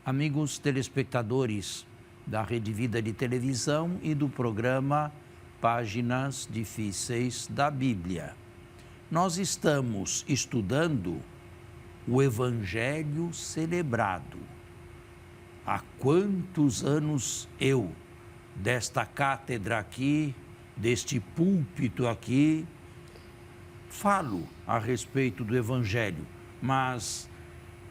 Amigos telespectadores da Rede Vida de Televisão e do programa Páginas Difíceis da Bíblia, nós estamos estudando o Evangelho celebrado. Há quantos anos eu, desta cátedra aqui, deste púlpito aqui, falo a respeito do Evangelho, mas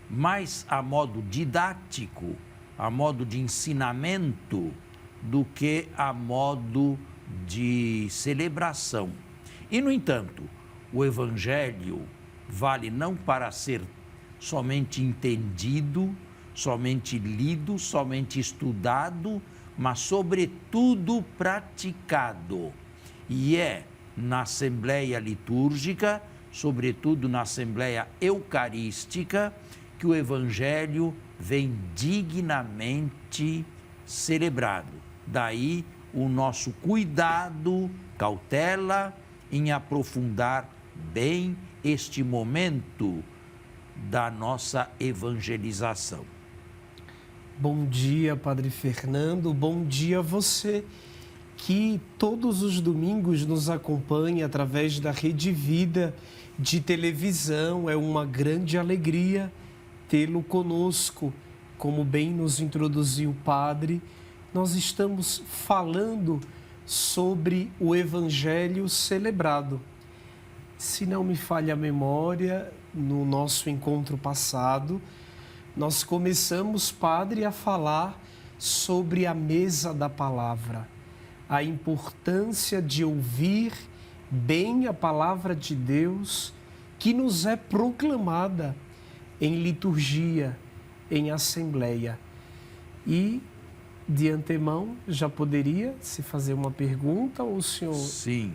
mais a modo didático, a modo de ensinamento, do que a modo de celebração. E, no entanto, o Evangelho vale não para ser somente entendido, somente lido, somente estudado, mas, sobretudo, praticado. E é na Assembleia Litúrgica, sobretudo na Assembleia Eucarística, que o Evangelho vem dignamente celebrado. Daí o nosso cuidado, cautela em aprofundar bem este momento da nossa evangelização. Bom dia, Padre Fernando. Bom dia a você que todos os domingos nos acompanha através da Rede Vida de televisão. É uma grande alegria tê-lo conosco. Como bem nos introduziu o Padre, nós estamos falando sobre o Evangelho celebrado. Se não me falha a memória, no nosso encontro passado, nós começamos, Padre, a falar sobre a mesa da palavra, a importância de ouvir bem a palavra de Deus que nos é proclamada em liturgia, em assembleia. E, de antemão, já poderia se fazer uma pergunta ou o senhor... Sim.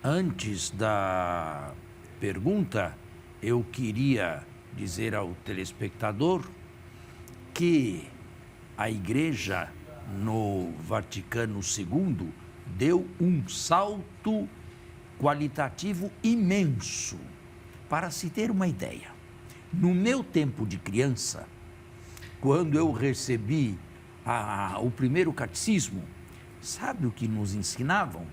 Antes da pergunta, eu queria dizer ao telespectador que a Igreja no Vaticano II deu um salto qualitativo imenso. Para se ter uma ideia, no meu tempo de criança, quando eu recebi o primeiro catecismo, sabe o que nos ensinavam?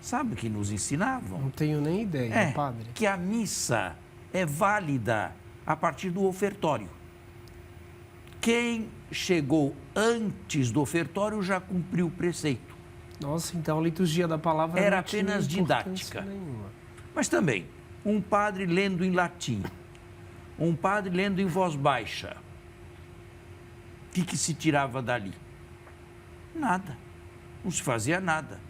Sabe o que nos ensinavam? Não tenho nem ideia, Padre. Que a missa é válida a partir do ofertório. Quem chegou antes do ofertório já cumpriu o preceito. Nossa, então a liturgia da palavra era não apenas tinha didática. Nenhuma. Mas também, um padre lendo em latim, um padre lendo em voz baixa, o que se tirava dali? Nada. Não se fazia nada.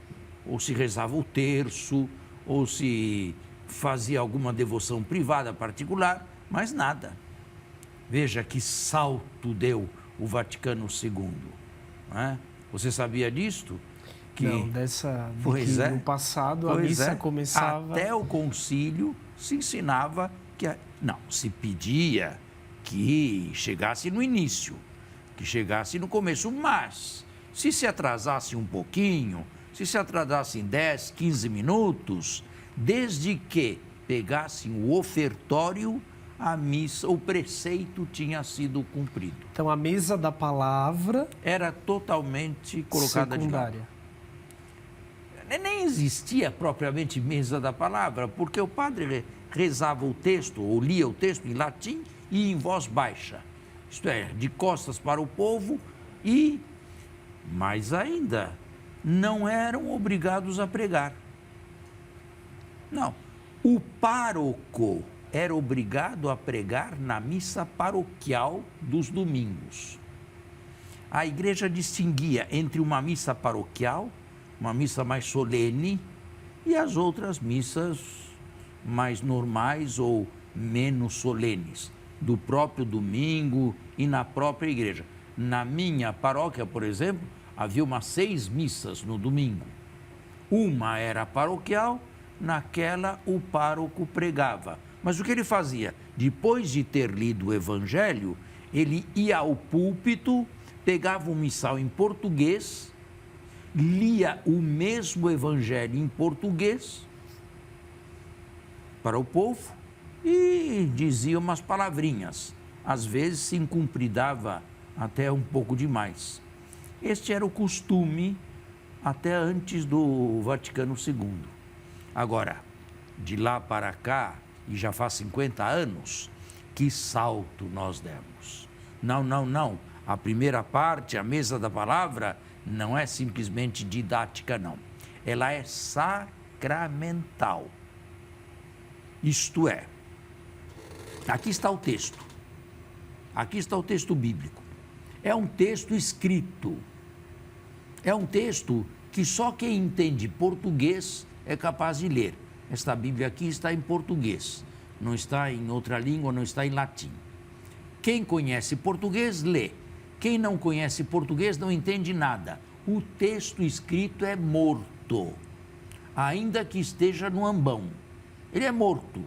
Ou se rezava o terço, ou se fazia alguma devoção privada, particular, mas nada. Veja que salto deu o Vaticano II. Não é? Você sabia disto? Que... Não, no passado a missa começava... Até o concílio se ensinava que... Não, se pedia que chegasse no início, que chegasse no começo, mas se atrasasse um pouquinho, se atrasasse em 10, 15 minutos, desde que pegassem o ofertório, a missa, o preceito tinha sido cumprido. Então a mesa da palavra era totalmente colocada secundária. De lado. Nem existia propriamente mesa da palavra, porque o padre rezava o texto, ou lia o texto em latim e em voz baixa. Isto é, de costas para o povo e, mais ainda, não eram obrigados a pregar. Não. O pároco era obrigado a pregar na missa paroquial dos domingos. A igreja distinguia entre uma missa paroquial, uma missa mais solene, e as outras missas mais normais ou menos solenes, do próprio domingo e na própria igreja. Na minha paróquia, por exemplo, havia umas 6 missas no domingo. Uma era paroquial, naquela o pároco pregava. Mas o que ele fazia? Depois de ter lido o Evangelho, ele ia ao púlpito, pegava um missal em português, lia o mesmo Evangelho em português para o povo e dizia umas palavrinhas. Às vezes se incumpridava até um pouco demais. Este era o costume até antes do Vaticano II. Agora, de lá para cá, e já faz 50 anos, que salto nós demos. Não. A primeira parte, a mesa da palavra, não é simplesmente didática, não. Ela é sacramental. Isto é, aqui está o texto. Aqui está o texto bíblico. É um texto escrito. É um texto que só quem entende português é capaz de ler. Esta Bíblia aqui está em português. Não está em outra língua, não está em latim. Quem conhece português, lê. Quem não conhece português não entende nada. O texto escrito é morto, ainda que esteja no ambão. Ele é morto.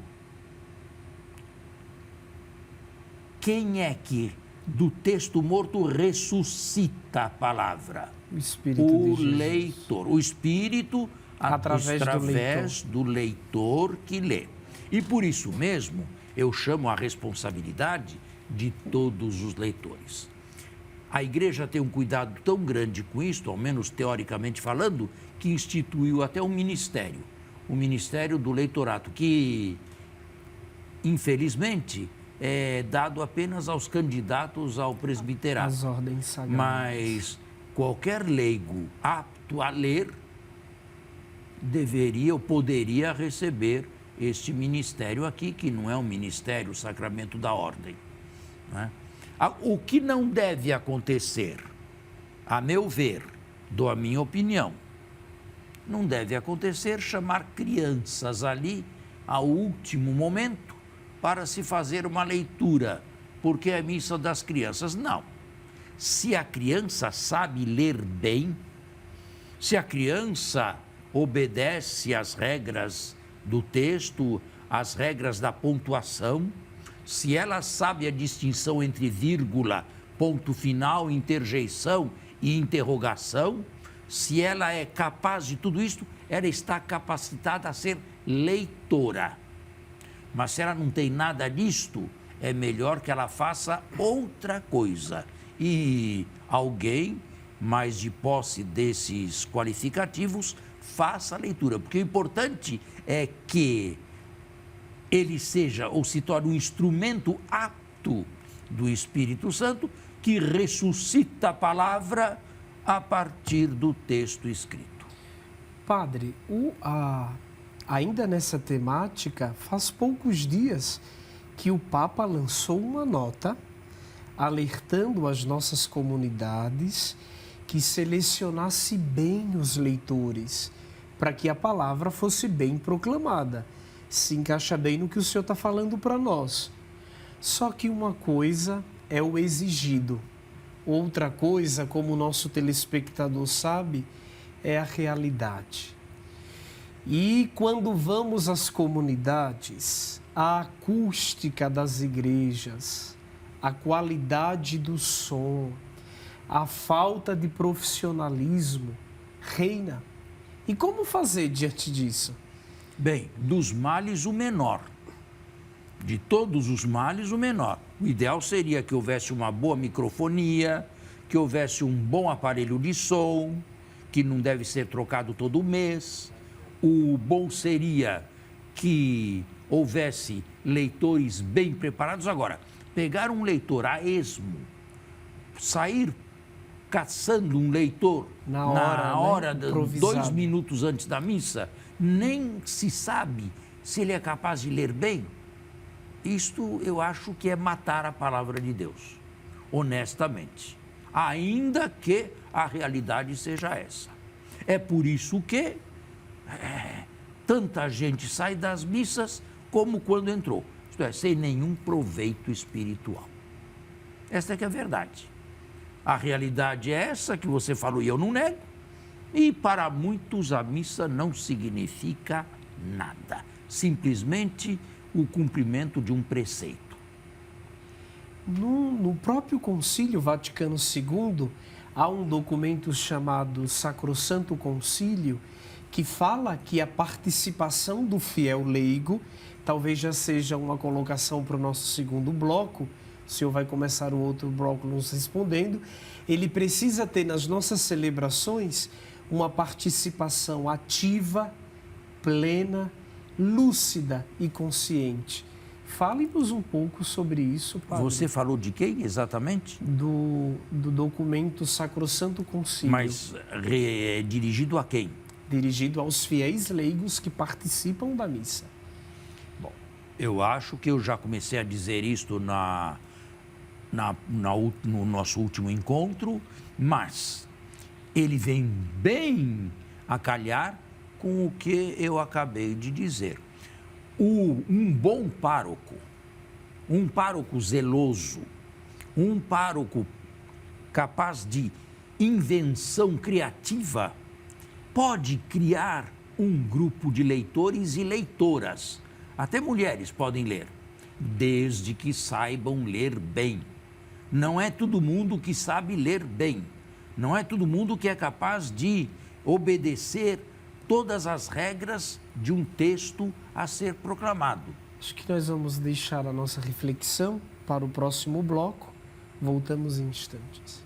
Quem é que do texto morto ressuscita a palavra? O Espírito o leitor. O Espírito através do leitor que lê. E por isso mesmo eu chamo a responsabilidade de todos os leitores. A igreja tem um cuidado tão grande com isso, ao menos teoricamente falando, que instituiu até um ministério, o Ministério do Leitorato, que infelizmente é dado apenas aos candidatos ao presbiterato. As ordens sagradas. Mas qualquer leigo apto a ler deveria ou poderia receber este ministério aqui, que não é um ministério, o sacramento da ordem. Né? O que não deve acontecer, a meu ver, dou a minha opinião, não deve acontecer chamar crianças ali ao último momento para se fazer uma leitura, porque é a missa das crianças. Não. Se a criança sabe ler bem, se a criança obedece às regras do texto, às regras da pontuação, se ela sabe a distinção entre vírgula, ponto final, interjeição e interrogação, se ela é capaz de tudo isso, ela está capacitada a ser leitora. Mas se ela não tem nada disto, é melhor que ela faça outra coisa. E alguém mais de posse desses qualificativos faça a leitura, porque o importante é que ele seja ou se torne um instrumento apto do Espírito Santo que ressuscita a palavra a partir do texto escrito. Padre, ainda nessa temática, faz poucos dias que o Papa lançou uma nota alertando as nossas comunidades que selecionasse bem os leitores para que a palavra fosse bem proclamada. Se encaixa bem no que o senhor está falando para nós. Só que uma coisa é o exigido, outra coisa, como o nosso telespectador sabe, é a realidade. E quando vamos às comunidades, a acústica das igrejas, a qualidade do som, a falta de profissionalismo reina. E como fazer diante disso? Bem, dos males o menor. De todos os males o menor. O ideal seria que houvesse uma boa microfonia, que houvesse um bom aparelho de som, que não deve ser trocado todo mês. O bom seria que houvesse leitores bem preparados. Agora, pegar um leitor a esmo, sair caçando um leitor na hora, né? 2 minutos antes da missa, nem se sabe se ele é capaz de ler bem. Isto eu acho que é matar a palavra de Deus, honestamente, ainda que a realidade seja essa. É por isso que tanta gente sai das missas como quando entrou, isto é, sem nenhum proveito espiritual. Esta é que é a verdade. A realidade é essa que você falou e eu não nego. E para muitos a missa não significa nada. Simplesmente o cumprimento de um preceito. No próprio Concílio Vaticano II, há um documento chamado Sacrosanto Concílio, que fala que a participação do fiel leigo, talvez já seja uma colocação para o nosso segundo bloco, o senhor vai começar o outro bloco nos respondendo, ele precisa ter nas nossas celebrações uma participação ativa, plena, lúcida e consciente. Fale-nos um pouco sobre isso, padre. Você falou de quem exatamente? Do documento Sacrosanto Concílio. Mas dirigido a quem? Dirigido aos fiéis leigos que participam da missa. Bom, eu acho que eu já comecei a dizer isto no nosso último encontro, mas ele vem bem a calhar com o que eu acabei de dizer. Um bom pároco, um pároco zeloso, um pároco capaz de invenção criativa, pode criar um grupo de leitores e leitoras. Até mulheres podem ler, desde que saibam ler bem. Não é todo mundo que sabe ler bem. Não é todo mundo que é capaz de obedecer todas as regras de um texto a ser proclamado. Acho que nós vamos deixar a nossa reflexão para o próximo bloco. Voltamos em instantes.